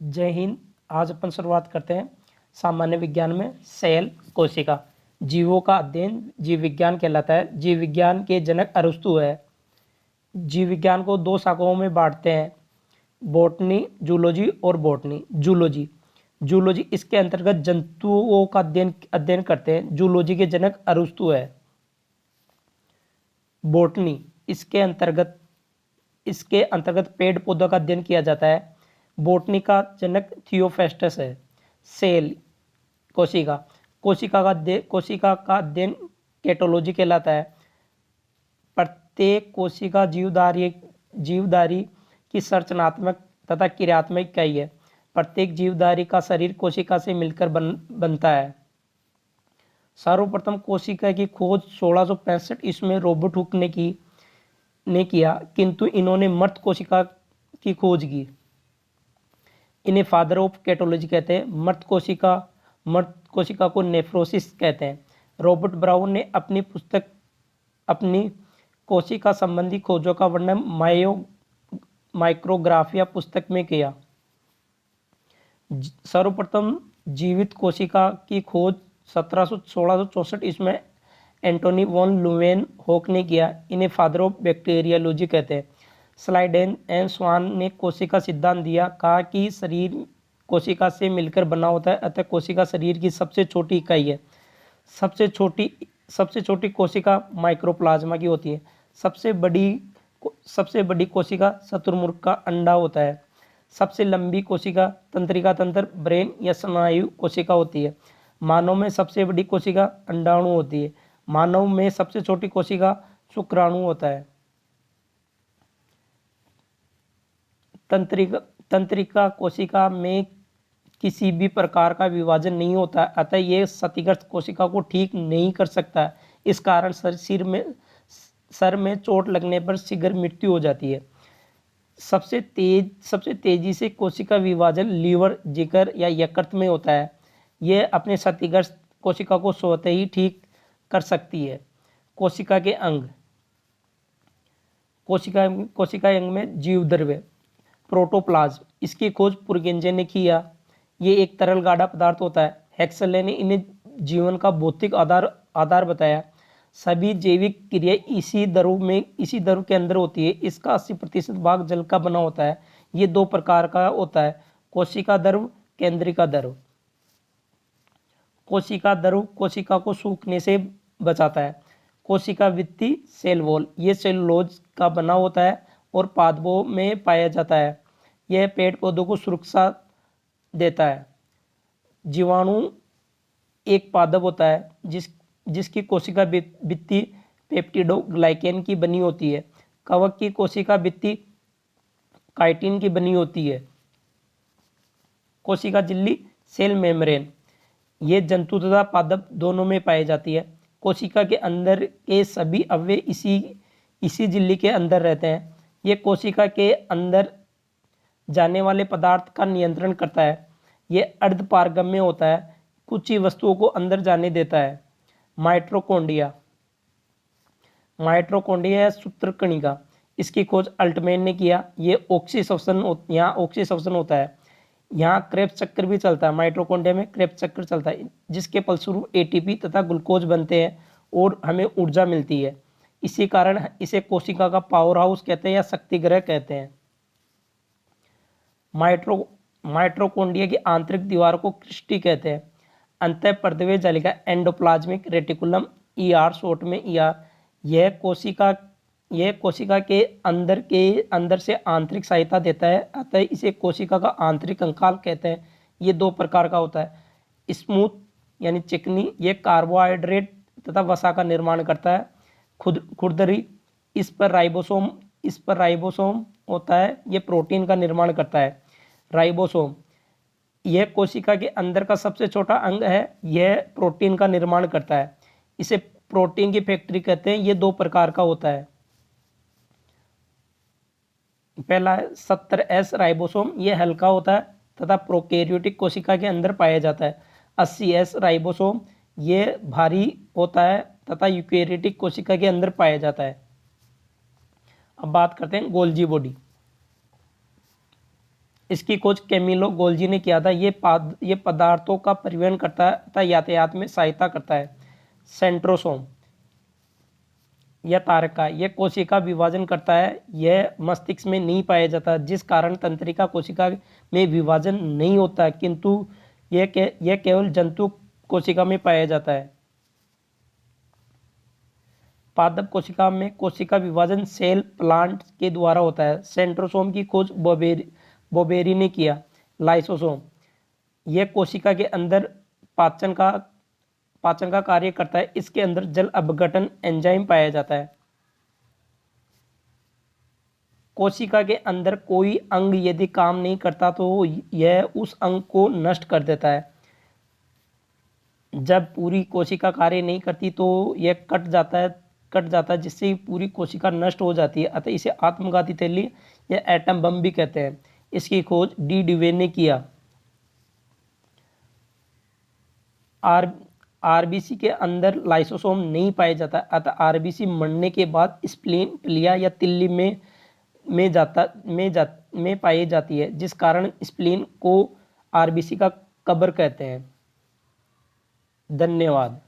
जय हिंद। आज अपन शुरुआत करते हैं सामान्य विज्ञान में सेल कोशिका। जीवों का अध्ययन जीव विज्ञान कहलाता है। जीव विज्ञान के जनक अरस्तु है। जीव विज्ञान को दो शाखाओं में बांटते हैं, बॉटनी जूलॉजी और बॉटनी जूलॉजी। जूलॉजी इसके अंतर्गत जंतुओं का अध्ययन करते हैं। जूलॉजी के जनक अरस्तु है। बॉटनी इसके अंतर्गत पेड़ पौधों का अध्ययन किया जाता है। बॉटनी का जनक थियोफेस्टस है। सेल कोशिका कोशिका का अध्ययन केटोलॉजी कहलाता है। प्रत्येक कोशिका जीवधारी की संरचनात्मक तथा क्रियात्मक इकाई है। प्रत्येक जीवधारी का शरीर कोशिका से मिलकर बनता है। सर्वप्रथम कोशिका की खोज 1665 ईस्वी में रॉबर्ट हुक ने किया, किंतु इन्होंने मर्त कोशिका की खोज की। इन्हें फादर ऑफ केटोलॉजी कहते हैं। मर्त कोशिका को नेफ्रोसिस कहते हैं। रॉबर्ट ब्राउन ने अपनी कोशिका संबंधी खोजों का वर्णन माइक्रोग्राफिया पुस्तक में किया। सर्वप्रथम जीवित कोशिका की खोज 1664 ईस्वी में एंटोनी वॉन लुवेनहोक ने किया। इन्हें फादर ऑफ बैक्टीरियोलॉजी कहते हैं। स्लाइडेन एंड स्वान ने कोशिका सिद्धांत दिया, कहा कि शरीर कोशिका से मिलकर बना होता है, अतः कोशिका शरीर की सबसे छोटी इकाई है। सबसे छोटी कोशिका माइक्रोप्लाज्मा की होती है। सबसे बड़ी कोशिका शुतुरमुर्ग का अंडा होता है। सबसे लंबी कोशिका तंत्रिका तंत्र ब्रेन या स्नायु कोशिका होती है। मानव में सबसे बड़ी कोशिका अंडाणु होती है। मानव में सबसे छोटी कोशिका शुक्राणु होता है। तंत्रिका कोशिका में किसी भी प्रकार का विभाजन नहीं होता, अतः यह क्षतिग्रस्त कोशिका को ठीक नहीं कर सकता। इस कारण सर में चोट लगने पर शीघ्र मृत्यु हो जाती है। सबसे तेजी से कोशिका विभाजन लीवर, जिगर या यकृत में होता है। यह अपने क्षतिग्रस्त कोशिका को स्वतः ही ठीक कर सकती है। कोशिका के अंग। कोशिका अंग में जीवद्रव्य प्रोटोप्लाज्म, इसकी खोज पुरगेंजे ने किया। ये एक तरल गाढ़ा पदार्थ होता है। हेक्सले ने इन्हें जीवन का भौतिक आधार बताया। सभी जैविक क्रिया इसी द्रव के अंदर होती है। इसका 80% भाग जल का बना होता है। ये दो प्रकार का होता है, कोशिका द्रव, केंद्रिका द्रव। कोशिका द्रव कोशिका को सूखने से बचाता है। कोशिका भित्ति सेल वॉल, ये सेलुलोज का बना होता है और पादपों में पाया जाता है। यह पेड़ पौधों को सुरक्षा देता है। जीवाणु एक पादप होता है जिसकी कोशिका भित्ति पेप्टिडोग्लाइकेन की बनी होती है। कवक की कोशिका भित्ति काइटिन की बनी होती है। कोशिका झिल्ली सेल मेम्ब्रेन, ये जंतु तथा पादप दोनों में पाई जाती है। कोशिका के अंदर के सभी अवयव इसी झिल्ली के अंदर रहते हैं। ये कोशिका के अंदर जाने वाले पदार्थ का नियंत्रण करता है। यह अर्धपारगम्य होता है, कुछ ही वस्तुओं को अंदर जाने देता है। माइटोकॉन्ड्रिया या सूत्रकणिका, इसकी खोज अल्टमैन ने किया। ये यहाँ ऑक्सीश्वसन होता है। यहाँ क्रेब्स चक्र भी चलता है। माइटोकॉन्ड्रिया में क्रेब्स चक्र चलता है, जिसके फलस्वरूप एटीपी तथा ग्लूकोज बनते हैं और हमें ऊर्जा मिलती है। इसी कारण इसे कोशिका का पावर हाउस कहते हैं या शक्तिगृह कहते हैं। माइटोकॉन्ड्रिया की आंतरिक दीवार को क्रिस्टी कहते हैं। अंतःपर्दवीय जालिका एंडोप्लाज्मिक रेटिकुलम, ईआर शॉर्ट में ईआर, यह कोशिका के अंदर से आंतरिक सहायता देता है, अतः इसे कोशिका का आंतरिक कंकाल कहते हैं। ये दो प्रकार का होता है। स्मूथ यानी चिकनी, यह कार्बोहाइड्रेट तथा वसा का निर्माण करता है। खुरदरी, इस पर राइबोसोम होता है, यह प्रोटीन का निर्माण करता है। राइबोसोम, यह कोशिका के अंदर का सबसे छोटा अंग है, यह प्रोटीन का निर्माण करता है। इसे प्रोटीन की फैक्ट्री कहते हैं। यह दो प्रकार का होता है। पहला है 70S राइबोसोम, यह हल्का होता है तथा प्रोकैरियोटिक कोशिका के अंदर पाया जाता है। 80S राइबोसोम, यह भारी होता है तथा यूकेरियोटिक कोशिका के अंदर पाया जाता है। अब बात करते हैं गोल्जी बॉडी। इसकी खोज कैमिलो गोल्जी ने किया था। ये पदार्थों का परिवहन करता है तथा यातायात में सहायता करता है। सेंट्रोसोम यह तारका, यह कोशिका विभाजन करता है। यह मस्तिष्क में नहीं पाया जाता, जिस कारण तंत्रिका कोशिका में विभाजन नहीं होता, किंतु यह केवल जंतु कोशिका में पाया जाता है। पादप कोशिका में कोशिका विभाजन सेल प्लांट के द्वारा होता है। सेंट्रोसोम की खोज बोबेरी ने किया। लाइसोसोम यह कोशिका के अंदर पाचन का कार्य करता है। इसके अंदर जल अपघटन एंजाइम पाया जाता है। कोशिका के अंदर कोई अंग यदि काम नहीं करता तो यह उस अंग को नष्ट कर देता है। जब पूरी कोशिका कार्य नहीं करती तो यह कट जाता है जिससे पूरी कोशिका नष्ट हो जाती है। अतः इसे आत्मघाती थैली या एटम बम भी कहते हैं। इसकी खोज डी ड्यूवे ने किया। आरबीसी के अंदर लाइसोसोम नहीं पाया जाता, अतः आरबीसी मरने के बाद स्प्लीन, प्लिया या तिल्ली में पाई जाती है, जिस कारण स्प्लीन को आरबीसी का कब्र कहते हैं। धन्यवाद।